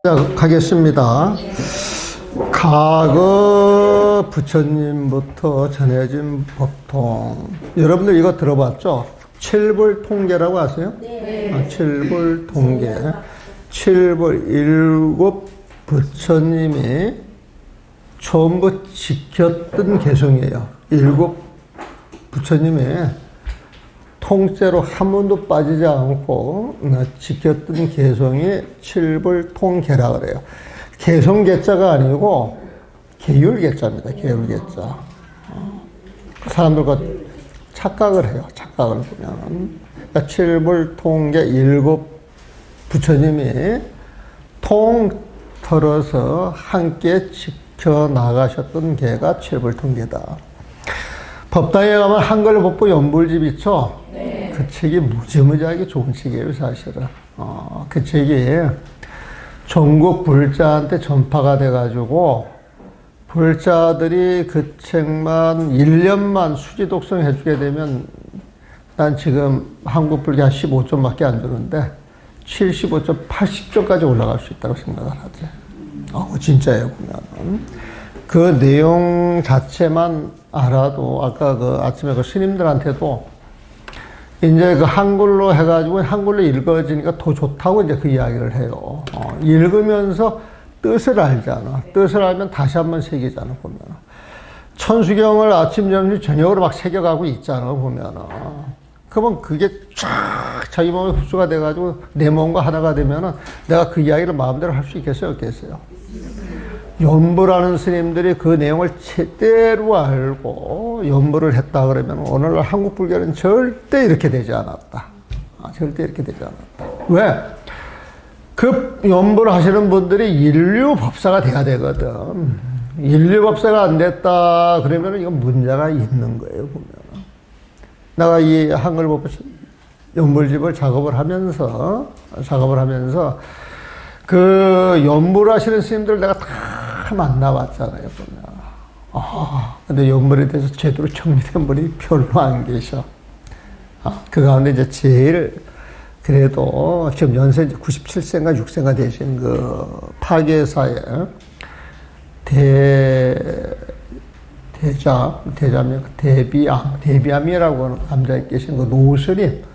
하겠습니다. 과거 부처님부터 전해진 법통. 여러분들 이거 들어봤죠? 칠불통계라고 아세요? 네. 칠불통계. 칠불 일곱 부처님이 전부 지켰던 개성이에요. 일곱 부처님이 통째로 한 번도 빠지지 않고 지켰던 개성이 칠불통계라 그래요. 개성계자가 아니고 계율계자입니다. 계율계자. 사람들과 착각을 해요. 착각을 보면. 그러니까 칠불통계 일곱 부처님이 통틀어서 함께 지켜나가셨던 계가 칠불통계다. 법당에 가면 한글 법보 연불집 있죠? 네. 그 책이 무지무지하게 좋은 책이에요, 사실은. 그 책이 전국 불자한테 전파가 돼가지고, 불자들이 그 책만 1년만 수지 독송 해주게 되면, 난 지금 한국 불교 한 15점밖에 안 주는데, 75점, 80점까지 올라갈 수 있다고 생각을 하지. 진짜예요, 보면. 그 내용 자체만 알아도, 아까 그 아침에 그 스님들한테도 이제 그 한글로 해가지고 한글로 읽어지니까 더 좋다고 이제 그 이야기를 해요. 읽으면서 뜻을 알잖아. 뜻을 알면 다시 한번 새기잖아, 보면. 천수경을 아침, 점심, 저녁으로 막 새겨가고 있잖아, 보면. 그러면 그게 쫙 자기 몸에 흡수가 돼가지고 내 몸과 하나가 되면은 내가 그 이야기를 마음대로 할 수 있겠어요, 없겠어요? 연불하는 스님들이 그 내용을 제대로 알고 연불을 했다 그러면 오늘날 한국 불교는 절대 이렇게 되지 않았다. 절대 이렇게 되지 않았다. 왜? 그 연불을 하시는 분들이 인류 법사가 돼야 되거든. 인류 법사가 안 됐다 그러면 이건 문제가 있는 거예요, 보면. 내가 이 한글 법보 연불집을 작업을 하면서 그 연불하시는 스님들 내가 다 만나봤잖아요, 보면. 근데 연불에 대해서 제대로 정리된 분이 별로 안 계셔. 그 가운데 이제 제일 그래도 지금 연세 이제 97세인가 6세인가 되신 그 파계사의 대비암이라고 하는 남자에 계신 그 노스님.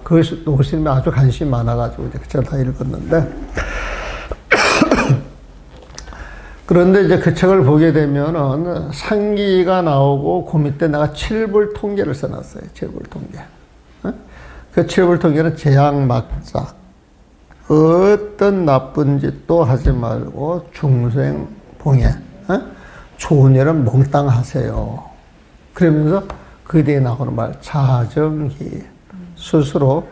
그 노스님이 아주 관심이 많아가지고 이제 그 책을 다 읽었는데, 그런데 이제 그 책을 보게 되면은 상기가 나오고 그 밑에 내가 칠불통계를 써놨어요. 칠불통계. 그 칠불통계는 재앙막작. 어떤 나쁜 짓도 하지 말고 중생 봉해. 좋은 일은 몽땅하세요. 그러면서 그 뒤에 나오는 말, 자정기. 스스로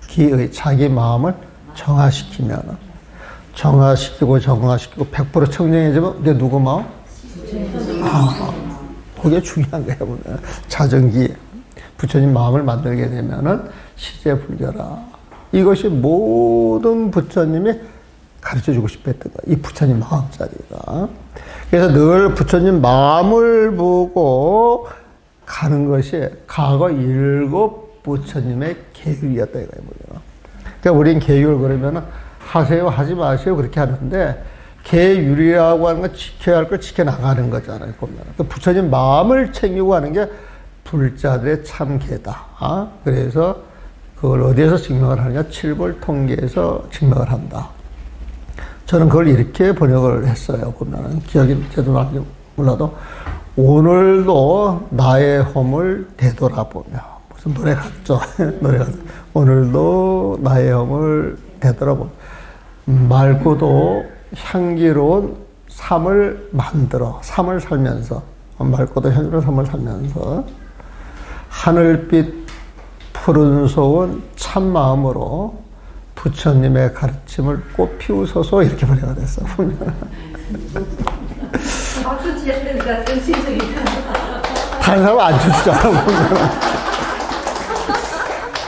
기의 자기 마음을 정화시키고 100% 청정해지면 이제 누구 마음? 그게 중요한 거예요, 보면. 자정기. 부처님 마음을 만들게 되면은 시제불교라. 이것이 모든 부처님이 가르쳐 주고 싶어 했던 거예요. 이 부처님 마음자리가. 그래서 늘 부처님 마음을 보고 가는 것이 과거 일곱 부처님의 계율이었다 이거예요. 그러니까 우린 계율 그러면은 하세요, 하지 마세요 그렇게 하는데, 계율이라고 하는 건 지켜야 할 걸 지켜나가는 거잖아요, 보면. 그러니까 부처님 마음을 챙기고 하는 게 불자들의 참 계다. 그래서 그걸 어디에서 증명을 하느냐? 칠불통계에서 증명을 한다. 저는 그걸 이렇게 번역을 했어요, 보면은. 기억이 제대로 나는지 몰라도, 오늘도 나의 허물 되돌아보며. 무슨 노래 같죠? 노래 같죠? 오늘도 나의 허물 되돌아보며. 맑고도 향기로운 삶을 만들어, 삶을 살면서, 맑고도 향기로운 삶을 살면서, 하늘빛 푸른 소원 참 마음으로 부처님의 가르침을 꽃 피우소서 이렇게 번역가 됐어. 박수 치실 때가 정신적이다. 다른 사람 안 주잖아, 보면.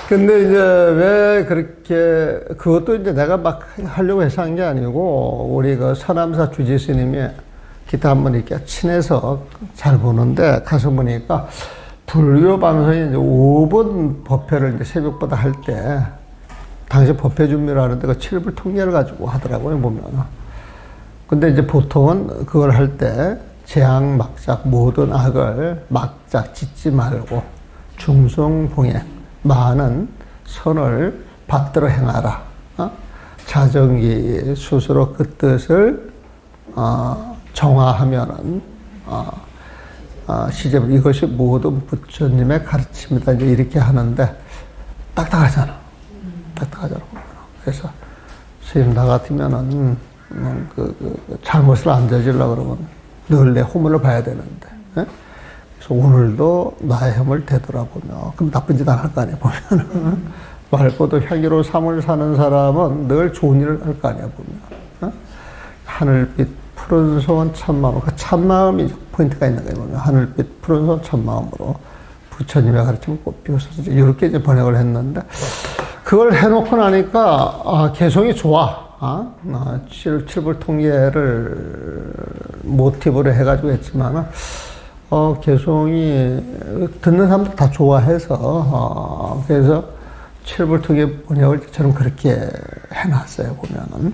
근데 이제 왜 그렇게, 그것도 이제 내가 막 하려고 해서 한 게 아니고, 우리 그 서남사 주지 스님이 기타 한번 이렇게 친해서 잘 보는데, 가서 보니까 불교 방송이 이제 5분 법회를 이제 새벽보다 할 때, 당시 법회 준비를 하는데 그 칠불 통계를 가지고 하더라고요, 보면. 근데 이제 보통은 그걸 할 때 재앙, 막작, 모든 악을 막작 짓지 말고 중성봉행, 많은 선을 받들어 행하라. 자정기 스스로 그 뜻을 정화하면은 시제불 이것이 모든 부처님의 가르침이다. 이제 이렇게 하는데 딱딱하잖아. 딱딱하잖아. 그래서 스님 나 같으면은 잘못을 안 저질러 그러면 늘 내 허물을 봐야 되는데. 예? 그래서 오늘도 나의 혐을 되돌아보며 그럼 나쁜 짓 안 할 거 아니야 보면은 맑고도 향기로운 삶을 사는 사람은 늘 좋은 일을 할 거 아니야 보면. 어? 하늘빛 푸른 소원 참마음, 그 참마음이 포인트가 있는 거예요 보면. 하늘빛 푸른 소원 참마음으로 부처님의 가르침을 꼭 비워서 이렇게 이제 번역을 했는데 그걸 해놓고 나니까 개성이 좋아. 칠불 통계를 모티브로 해가지고 했지만 개성이 듣는 사람들 다 좋아해서 그래서 칠불 통계 번역을 저는 그렇게 해놨어요 보면은.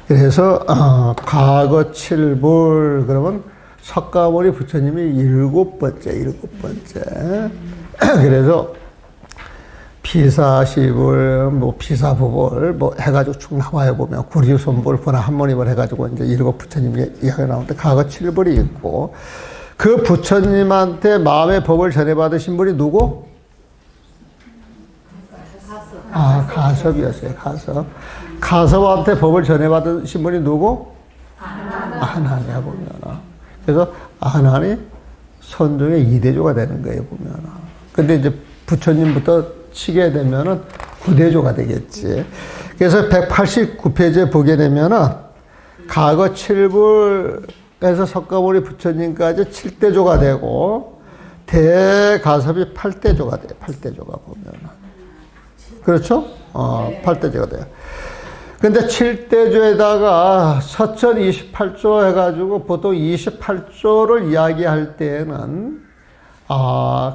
그래서 과거 칠불 그러면 석가모니 부처님이 일곱 번째. 그래서 피사시불, 피사부불, 해가지고 쭉 나와요, 보면. 구리손불, 분화한모니불 해가지고 이제 일곱 부처님이 이야기가 나오는데, 과거 칠불이 있고, 그 부처님한테 마음의 법을 전해받으신 분이 누구? 가섭이었어요, 가섭. 가섭한테 법을 전해받으신 분이 누구? 아난이야, 보면. 그래서 아난이 선종의 2대조가 되는 거예요, 보면. 근데 이제 부처님부터 치게 되면은 9대조가 되겠지. 그래서 189페이지에 보게 되면은 과거 7불에서 석가모니 부처님까지 7대조가 되고 대가섭이 8대조가 돼요. 8대조가 보면은. 그렇죠? 8대조가 돼요. 근데 7대조에다가 서천 28조 해가지고 보통 28조를 이야기할 때에는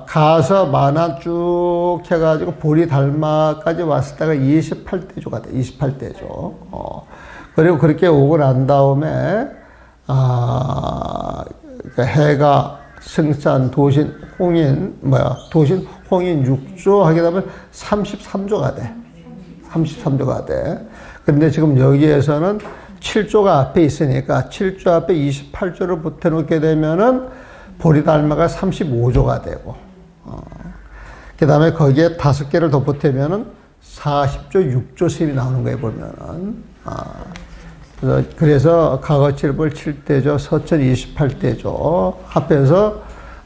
가서 만화 쭉 해가지고 보리 달마까지 왔을 때가 28대조가 돼. 28대조. 그리고 그렇게 오고 난 다음에, 해가 승산, 도신, 홍인, 도신, 홍인 6조 하게 되면 33조가 돼. 33조가 돼. 근데 지금 여기에서는 7조가 앞에 있으니까 7조 앞에 28조를 붙여놓게 되면은 보리달마가 35조가 되고, 그 다음에 거기에 5개를 더 보태면은 40조, 6조 셈이 나오는 거예요, 보면은. 그래서 가거칠불 7대조, 서천 28대조, 합해서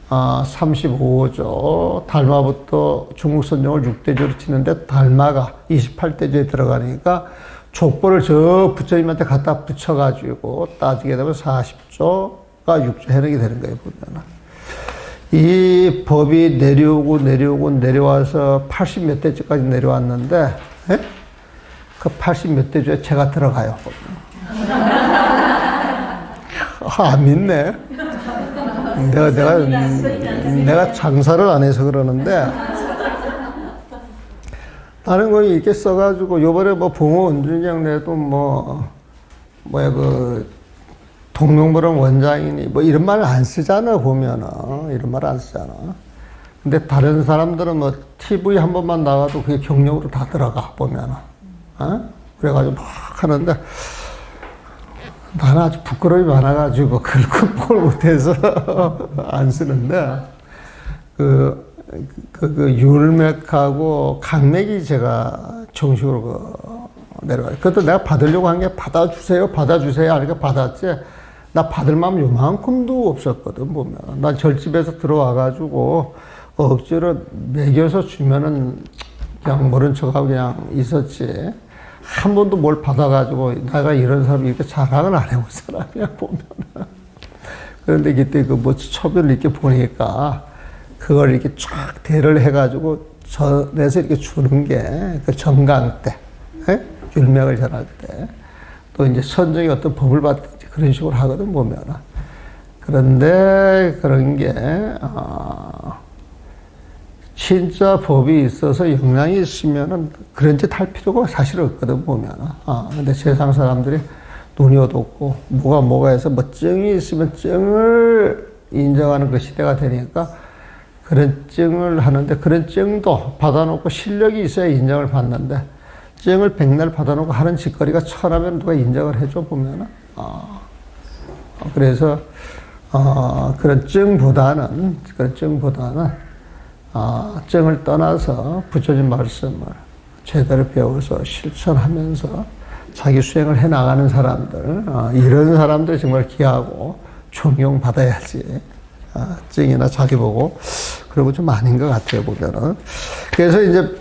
35조, 달마부터 중국선종을 6대조로 치는데 달마가 28대조에 들어가니까 족보를 저 부처님한테 갖다 붙여가지고 따지게 되면 40조, 6조 해석이 되는 거예요, 보면. 이 법이 내려와서 80 몇 대조까지 내려왔는데, 예? 그 80 몇 대조에 제가 들어가요. 안 믿네. 내가 장사를 안 해서 그러는데, 다른 거 이렇게 써가지고, 요번에 봉호 은준양 내도 동명보름 원장이니 이런 말 안 쓰잖아 보면은. 이런 말 안 쓰잖아. 근데 다른 사람들은 TV 한 번만 나가도 그게 경력으로 다 들어가 보면은. 그래가지고 막 하는데 나는 아주 부끄러움이 많아가지고 그걸 극복을 못해서 안 쓰는데 율맥하고 강맥이 제가 정식으로 내려가요. 그것도 내가 받으려고 한 게 받아주세요 하니까 받았지. 나 받을 마음 요만큼도 없었거든, 보면. 난 절집에서 들어와가지고, 억지로 먹여서 주면은 그냥 모른 척하고 그냥 있었지. 한 번도 뭘 받아가지고, 내가 이런 사람이 이렇게 자랑을 안 해본 사람이야, 보면. 그런데 그때 처벌을 이렇게 보니까, 그걸 이렇게 쫙 대를 해가지고, 전에서 이렇게 주는 게, 그 정강 때, 율맥을 전할 때, 또 이제 선정이 어떤 법을 받든지 그런 식으로 하거든, 보면. 그런데 그런 게, 진짜 법이 있어서 역량이 있으면은 그런 짓 할 필요가 사실 없거든, 보면은. 근데 세상 사람들이 눈이 어둡고, 뭐가 해서 뭐 증이 있으면 증을 인정하는 그 시대가 되니까 그런 증을 하는데, 그런 증도 받아놓고 실력이 있어야 인정을 받는데, 증을 백날 받아놓고 하는 짓거리가 천하면 누가 인정을 해줘, 보면은. 그래서, 그런 증보다는, 증을 떠나서 부처님 말씀을 제대로 배워서 실천하면서 자기 수행을 해 나가는 사람들, 이런 사람들 정말 귀하고 존경받아야지. 증이나 자기 보고, 그러고 좀 아닌 것 같아요, 보면은. 그래서 이제,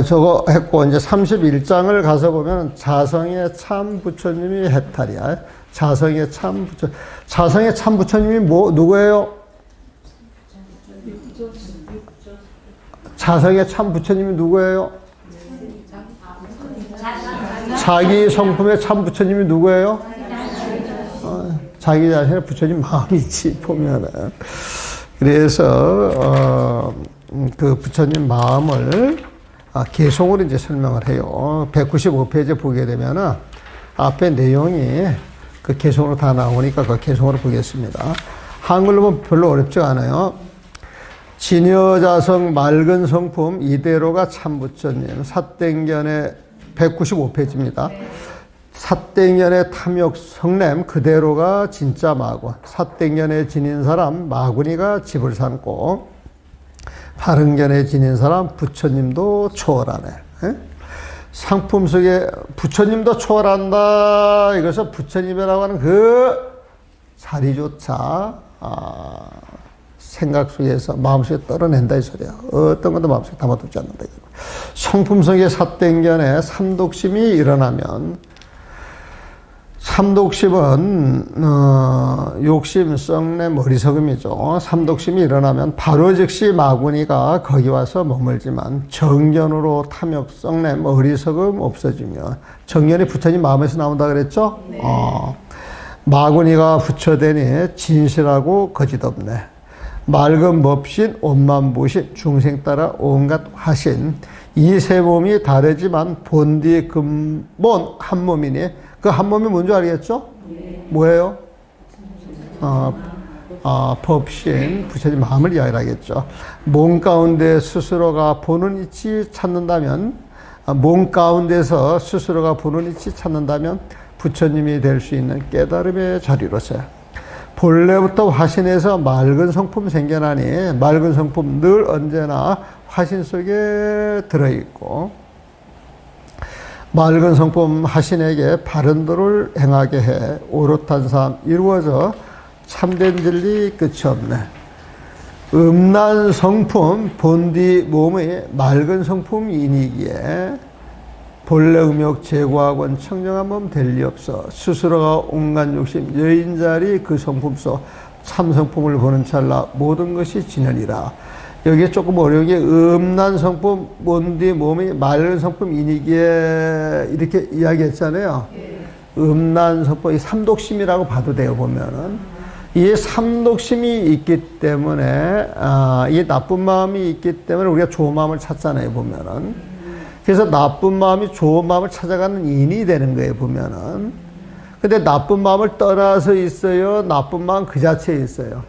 저거 했고, 이제 31장을 가서 보면 자성의 참 부처님이 해탈이야. 자성의 참 부처님이 누구예요? 자성의 참 부처님이 누구예요? 자기 성품의 참 부처님이 누구예요? 자기 자신의 부처님 마음이지, 보면은. 그래서, 그 부처님 마음을, 개송으로 이제 설명을 해요. 195페이지에 보게 되면은, 앞에 내용이 그 개송으로 다 나오니까 그 개송으로 보겠습니다. 한글로 보면 별로 어렵지 않아요. 진여자성 맑은 성품 이대로가 참부처님. 사땡견의 195페이지입니다. 사땡견의 탐욕 성냄 그대로가 진짜 마군. 사땡견에 지닌 사람 마군이가 집을 삼고, 바른견에 지닌 사람 부처님도 초월하네. 에? 상품 속에 부처님도 초월한다. 이것은 부처님이라고 하는 그 자리조차 생각 속에서 마음속에 떨어낸다 이 소리야. 어떤 것도 마음속에 담아두지 않는다. 성품 속에 사땡견에 삼독심이 일어나면, 삼독심은 욕심, 썩냄, 어리석음이죠. 삼독심이 일어나면 바로 즉시 마구니가 거기 와서 머물지만 정견으로 탐욕, 썩냄, 어리석음 없어지면, 정견이 부처님 마음에서 나온다 그랬죠? 네. 마구니가 부처되니 진실하고 거짓없네. 맑은 법신, 온만부신, 중생 따라 온갖 화신, 이 세 몸이 다르지만 본디 근본 한 몸이니, 그 한 몸이 뭔지 알겠죠? 네. 뭐예요? 법신, 부처님 마음을 이야기하겠죠. 몸 가운데 스스로가 보는 이치 찾는다면, 몸 가운데서 스스로가 보는 이치 찾는다면 부처님이 될 수 있는 깨달음의 자리로서 본래부터 화신에서 맑은 성품 생겨나니, 맑은 성품 늘 언제나 화신 속에 들어있고, 맑은 성품 화신에게 바른 도를 행하게 해 오롯한 삶 이루어져 참된 진리 끝이 없네. 음란 성품 본디 몸의 맑은 성품이니기에 본래 음욕 제고하곤 청정한 몸 될 리 없어. 스스로가 온갖 욕심 여인자리 그 성품 속 참성품을 보는 찰나 모든 것이 진열이라. 여기에 조금 어려운 게 음란 성품 본디 몸이 맑은 성품이니기에 이렇게 이야기했잖아요. 음란 성품, 이 삼독심이라고 봐도 돼요, 보면은. 이 삼독심이 있기 때문에, 이 나쁜 마음이 있기 때문에 우리가 좋은 마음을 찾잖아요, 보면은. 그래서 나쁜 마음이 좋은 마음을 찾아가는 인이 되는 거예요, 보면은. 근데 나쁜 마음을 떠나서 있어요? 나쁜 마음 그 자체에 있어요?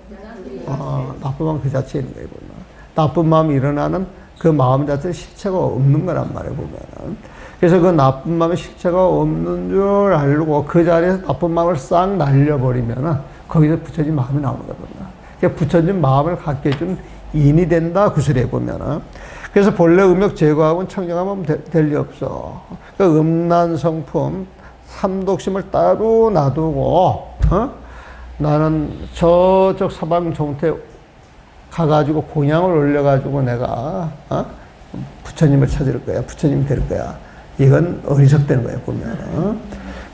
나쁜 마음 그 자체에 있는 거예요, 보면. 나쁜 마음이 일어나는 그 마음 자체는 실체가 없는 거란 말이에요, 보면은. 그래서 그 나쁜 마음의 실체가 없는 줄 알고 그 자리에서 나쁜 마음을 싹 날려버리면은 거기서 부처님 마음이 나오는 거거든요. 그러니까 부처님 마음을 갖게 해준 인이 된다, 그 소리에 보면은. 그래서 본래 음욕 제거하고는 청정하면 될 리 없어. 그러니까 음란 성품, 삼독심을 따로 놔두고, 나는 저쪽 사방 종태 가가지고 공양을 올려가지고 내가, 부처님을 찾을 거야. 부처님이 될 거야. 이건 어리석되는 거예요, 보면.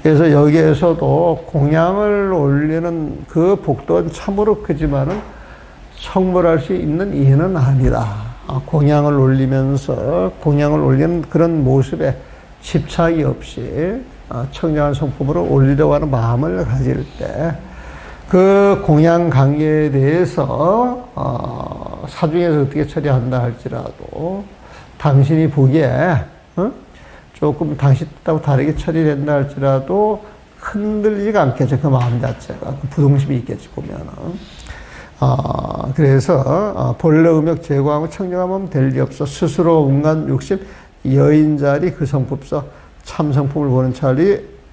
그래서 여기에서도 공양을 올리는 그 복도는 참으로 크지만은 성불할 수 있는 이해는 아니다. 공양을 올리면서 공양을 올리는 그런 모습에 집착이 없이 청량한 성품으로 올리려고 하는 마음을 가질 때 그 공양 관계에 대해서 사중에서 어떻게 처리한다 할지라도 당신이 보기에 조금 당신 뜻하고 다르게 처리된다 할지라도 흔들리지가 않겠죠. 그 마음 자체가. 그 부동심이 있겠지, 보면은. 그래서 본래 음욕 제거하고 청정하면 될 리 없어. 스스로 온갖 욕심 여인자리 그 성품서 참성품을 보는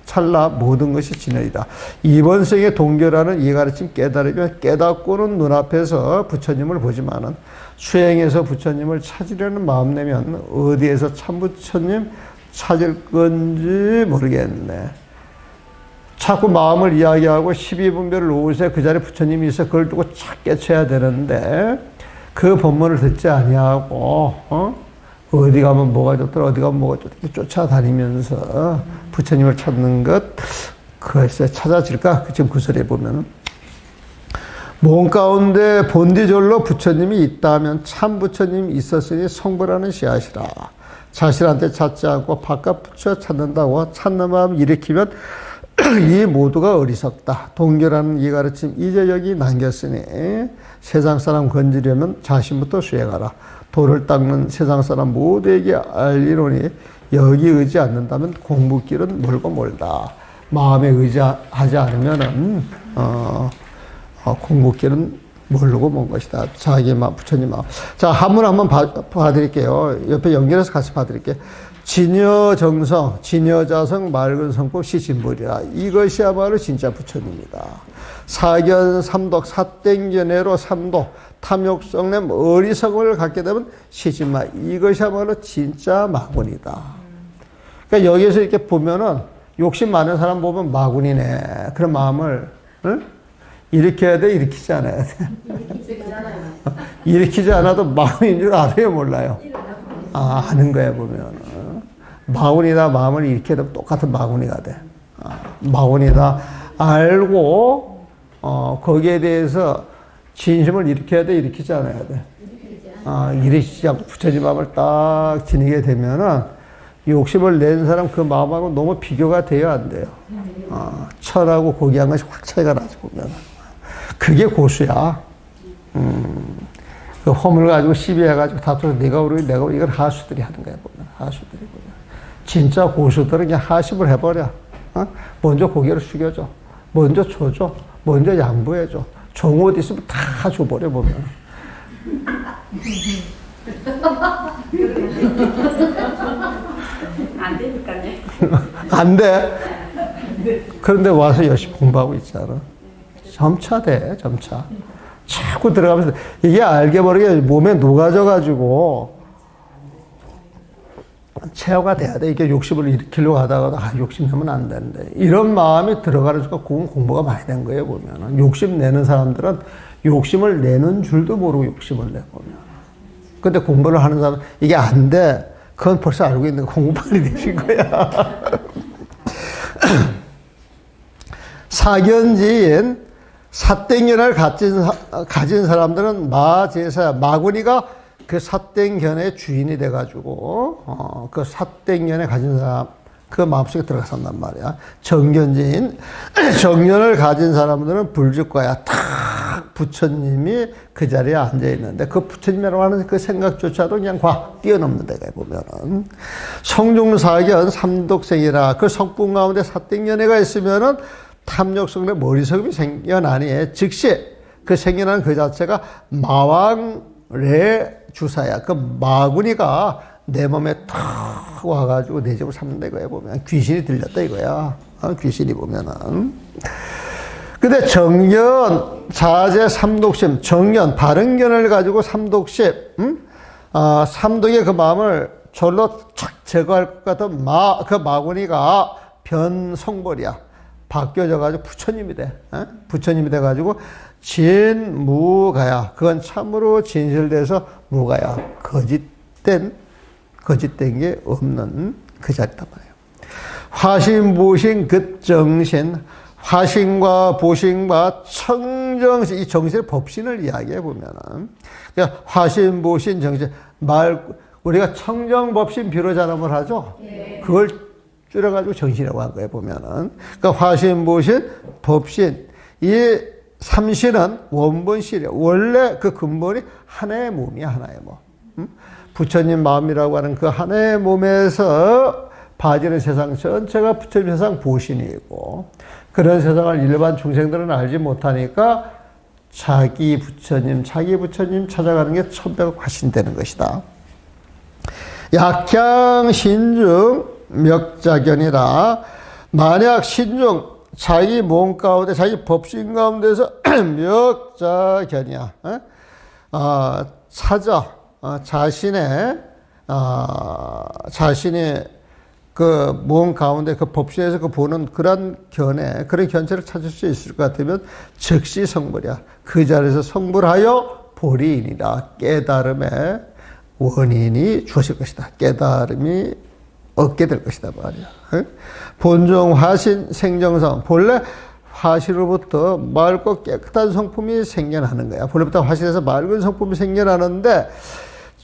찰나 모든 것이 진열이다. 이번 생에 동결하는 이 가르침 깨달으면 깨닫고는 눈앞에서 부처님을 보지만은 수행해서 부처님을 찾으려는 마음 내면 어디에서 참부처님 찾을 건지 모르겠네. 자꾸 마음을 이야기하고 12분별을 놓으세요. 그 자리에 부처님이 있어 그걸 두고 찾게 쳐야 되는데 그 법문을 듣지 아니하고 어디 가면 뭐가 좋더라 어디 가면 뭐가 좋더라 쫓아다니면서 부처님을 찾는 것 글쎄 찾아질까? 지금 구설에 보면은 몸 가운데 본디절로 부처님이 있다면 참 부처님이 있었으니 성불하는 씨앗이라. 자신한테 찾지 않고 바깥 부처 찾는다고 찾는 마음 일으키면 이 모두가 어리석다. 동결하는 이 가르침 이제 여기 남겼으니 세상 사람 건지려면 자신부터 수행하라. 돌을 닦는 세상 사람 모두에게 알리노니 여기 의지 않는다면 공부길은 멀고 멀다. 마음에 의지하지 않으면은 공부길은 멀고 먼 것이다. 자기 마음, 부처님 마음. 자, 한문 한번 봐드릴게요. 옆에 연결해서 같이 봐드릴게요. 진여정성, 진여자성, 맑은 성법, 시진불이라. 이것이야말로 진짜 부처님이다. 사견, 삼독, 사땡견해로 삼독, 탐욕성냄, 어리석음을 갖게 되면 시진마. 이것이야말로 진짜 마군이다. 그러니까 여기에서 이렇게 보면은 욕심 많은 사람 보면 마군이네. 그런 마음을, 일으켜야 돼, 일으키지 않아야 돼. 일으키지 않아도 마군인 줄 알아요, 몰라요? 아는 거야, 보면. 마군이다, 마음을 일으켜야 되면 똑같은 마군이가 돼. 마군이다, 알고, 거기에 대해서 진심을 일으켜야 돼, 일으키지 않아야 돼. 일으키지 않고 부처님 마음을 딱 지니게 되면은 욕심을 낸 사람 그 마음하고 너무 비교가 돼야 안 돼요. 철하고 고귀한 것이 확 차이가 나지, 보면. 그게 고수야. 그 허물 가지고 시비해가지고 다투어서 내가 오르고 내가 오르고 이건 하수들이 하는 거야, 보면. 하수들이 보면. 진짜 고수들은 그냥 하십을 해버려. 먼저 고개를 숙여줘. 먼저 줘줘. 먼저 양보해줘. 종옷 있으면 다 줘버려, 보면. 안 되니까요. 안 돼. 그런데 와서 열심히 공부하고 있잖아. 점차 돼, 점차. 자꾸 들어가면서 이게 알게 모르게 몸에 녹아져가지고 체화가 돼야 돼. 이게 욕심을 일으키려고 하다가도 욕심 내면 안 되는데 이런 마음이 들어가는 순간 그건 공부가 많이 된 거예요, 보면은. 욕심 내는 사람들은 욕심을 내는 줄도 모르고 욕심을 내, 보면. 근데 공부를 하는 사람은 이게 안 돼. 그건 벌써 알고 있는 거 공부 빨리 되신 거야. 사견지인 사땡견을 가진 사람들은 마제사야. 마구니가 그 사땡견의 주인이 돼가지고, 그 사땡견에 가진 사람, 그 마음속에 들어갔단 말이야. 정견지인, 정견을 가진 사람들은 불주과야. 탁! 부처님이 그 자리에 앉아있는데, 그 부처님이라고 하는 그 생각조차도 그냥 뛰어넘는 데가 보면은. 성중사견, 삼독생이라. 그 성분 가운데 사땡견회가 있으면은 탐욕성의 머리석음이 생겨나니 즉시 그 생겨난 그 자체가 마왕래 주사야. 그 마구니가 내 몸에 탁 와가지고 내 집을 삼는다 이거야, 보면. 귀신이 들렸다 이거야. 귀신이 보면은. 근데 정견, 자제, 삼독심, 정견, 바른 견을 가지고 삼독심, 삼독의 그 마음을 절로 착 제거할 것 같은 그 마구니가 변성벌이야. 바뀌어져가지고 부처님이 돼. 부처님이 돼가지고 진무가야. 그건 참으로 진실돼서 무가야. 거짓된 게 없는 그 자리단 말이에요. 화신보신 극정신, 화신과 보신과 청정신, 이 정신의 법신을 이야기해 보면은, 그러니까 화신보신 정신, 우리가 청정법신 비로자람을 하죠? 그걸 줄여가지고 정신이라고 한 거예요, 보면은. 그러니까 화신, 보신, 법신, 이 삼신은 원본실이에요. 원래 그 근본이 하나의 몸이야, 하나의 몸. 부처님 마음이라고 하는 그 하나의 몸에서 봐지는 세상 전체가 부처님 세상 보신이고, 그런 세상을 일반 중생들은 알지 못하니까 자기 부처님 찾아가는 게 천백 화신되는 것이다. 약향 신중 멱자견이라. 만약 신중 자기 몸 가운데 자기 법신 가운데서 멱자견이야. 찾아 자신의 그 몸 가운데 그 법신에서 그 보는 그런 그런 견체를 찾을 수 있을 것 같으면 즉시 성불이야. 그 자리에서 성불하여 보리이니라. 깨달음의 원인이 주어질 것이다. 깨달음이 얻게 될 것이다 말이야. 본종 화신 생정성. 본래 화신으로부터 맑고 깨끗한 성품이 생겨나는 거야. 본래부터 화신에서 맑은 성품이 생겨나는데,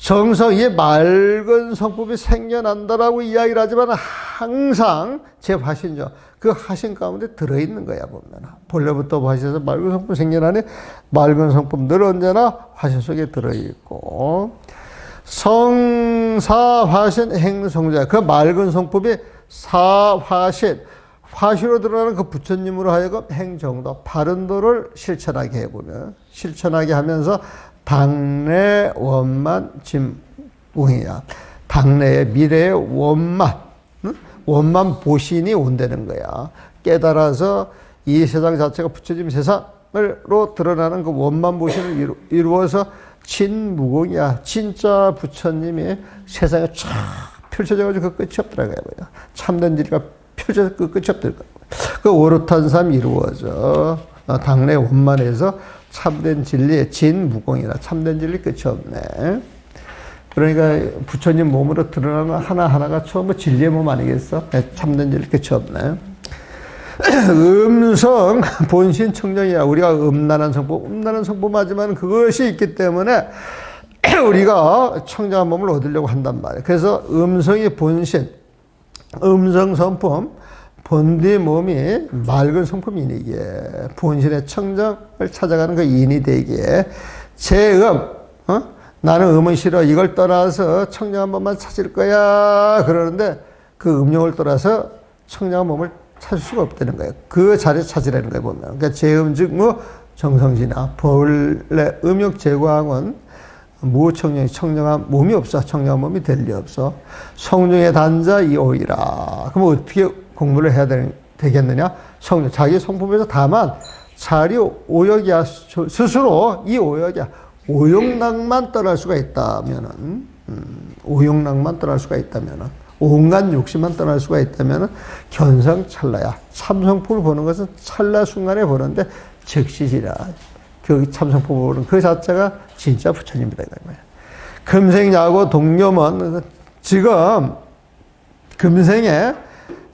정성이 맑은 성품이 생겨난다라고 이야기를 하지만 항상 제 화신죠. 그 화신 가운데 들어있는 거야, 보면. 본래부터 화신에서 맑은 성품이 생겨나니 맑은 성품 늘 언제나 화신 속에 들어있고, 성사화신 행성자. 그 맑은 성품이 사화신. 화신으로 드러나는 그 부처님으로 하여금 행정도, 바른 도를 실천하게 해보면, 실천하게 하면서 당내 원만 진웅이야. 당내의 미래의 원만, 원만 보신이 온다는 거야. 깨달아서 이 세상 자체가 부처님 세상으로 드러나는 그 원만 보신을 이루어서 진무공이야. 진짜 부처님이 세상에 쫙 펼쳐져가지고 그 끝이 없더라고요. 참된 진리가 펼쳐서 그 끝이 없더라고요. 그 오롯한 삶이 이루어져. 당내 원만에서 참된 진리, 진무공이라. 참된 진리 끝이 없네. 그러니까 부처님 몸으로 드러나는 하나하나가 전부 진리의 몸 아니겠어? 참된 진리 끝이 없네. 음성 본신 청정이야. 우리가 음란한 성품 하지만 그것이 있기 때문에 우리가 청정한 몸을 얻으려고 한단 말이야. 그래서 음성이 본신, 음성 성품, 본디 몸이 맑은 성품이니 이게 본신의 청정을 찾아가는 그 인이 되기에 나는 음은 싫어. 이걸 떠나서 청정한 몸만 찾을 거야. 그러는데 그 음욕을 떠나서 청정한 몸을 찾을 수가 없다는 거예요. 그 자리에 찾으라는 거예요, 보면. 그러니까 제음즉 정성진아. 본래 음욕 제거함은 무청정이 청정한 몸이 없어. 청정한 몸이 될 리 없어. 성중의 단자 이 오이라. 그럼 어떻게 공부를 해야 되겠느냐? 자기 성품에서 다만 자리 오역이야. 스스로 이 오역이야. 오욕낭만 떠날 수가 있다면은, 오욕낭만 떠날 수가 있다면은, 온갖 욕심만 떠날 수가 있다면은, 견성찰나야. 참성품을 보는 것은 찰나 순간에 보는데, 즉시지라. 그 참성품을 보는 그 자체가 진짜 부처님이다. 금생야고 동료문, 지금, 금생에,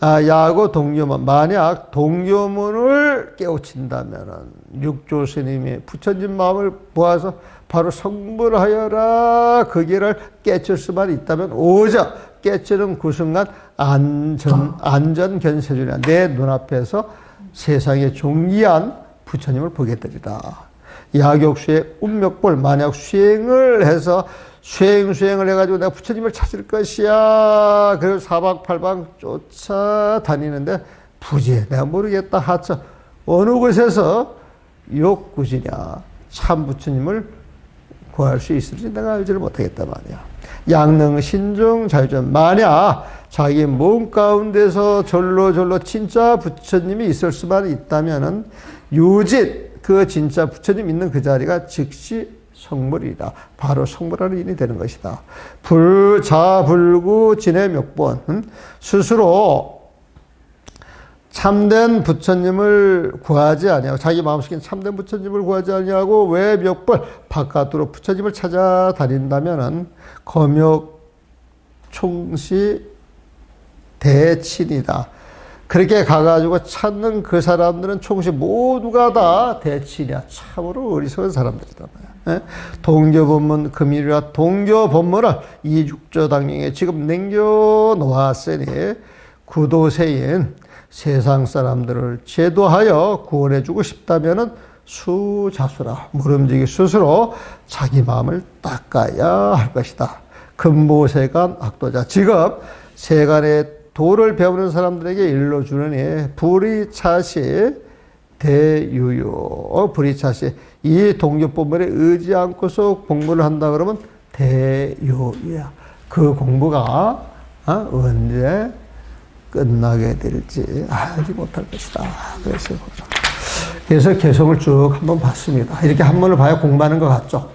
야고 동료문, 만약 동료문을 깨우친다면은, 육조 스님이 부처님 마음을 보아서 바로 성불하여라. 그 길을 깨칠 수만 있다면 오저 깨치는 그 순간 안전견세주냐. 내 눈앞에서 세상에 존귀한 부처님을 보게 되리라. 야격수의 운명볼. 만약 수행을 해서 수행을 해가지고 내가 부처님을 찾을 것이야. 그래서 사방팔방 쫓아다니는데 부지해. 내가 모르겠다. 하차. 어느 곳에서 욕구지냐. 참 부처님을 구할 수 있을지 내가 알지를 못하겠단 말이야. 양능 신중 자유전. 만약 자기 몸 가운데서 절로 진짜 부처님이 있을 수만 있다면은 유짓 그 진짜 부처님 있는 그 자리가 즉시 성불이다. 바로 성불하는 인이 되는 것이다. 불자불구 진의 멱본. 스스로 참된 부처님을 구하지 아니하고 자기 마음속에 참된 부처님을 구하지 아니하고 왜 멱벌 바깥으로 부처님을 찾아다닌다면은 검욕 총시 대친이다. 그렇게 가가지고 찾는 그 사람들은 총시 모두가 다 대친이야. 참으로 어리석은 사람들이다. 동교본문 금일이라. 동교본문을 이육조 당령에 지금 남겨놓았으니 구도세인 세상 사람들을 제도하여 구원해주고 싶다면은 수자수라. 모름지기 스스로 자기 마음을 닦아야 할 것이다. 금보세간 악도자. 지금 세간의 도를 배우는 사람들에게 일러주느니 불이차시 대유유. 불이차시. 이 동교법문에 의지 않고서 공부를 한다 그러면 대유유야. 그 공부가 언제 끝나게 될지 알지 못할 것이다. 그래서 개성을 쭉 한번 봤습니다. 이렇게 한 번을 봐야 공부하는 것 같죠?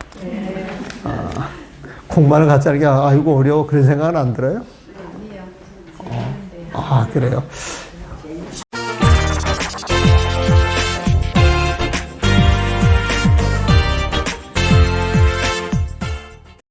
공부하는 것 같지 않은 게 아이고 어려워 그런 생각은 안 들어요? 아니에요. 그래요.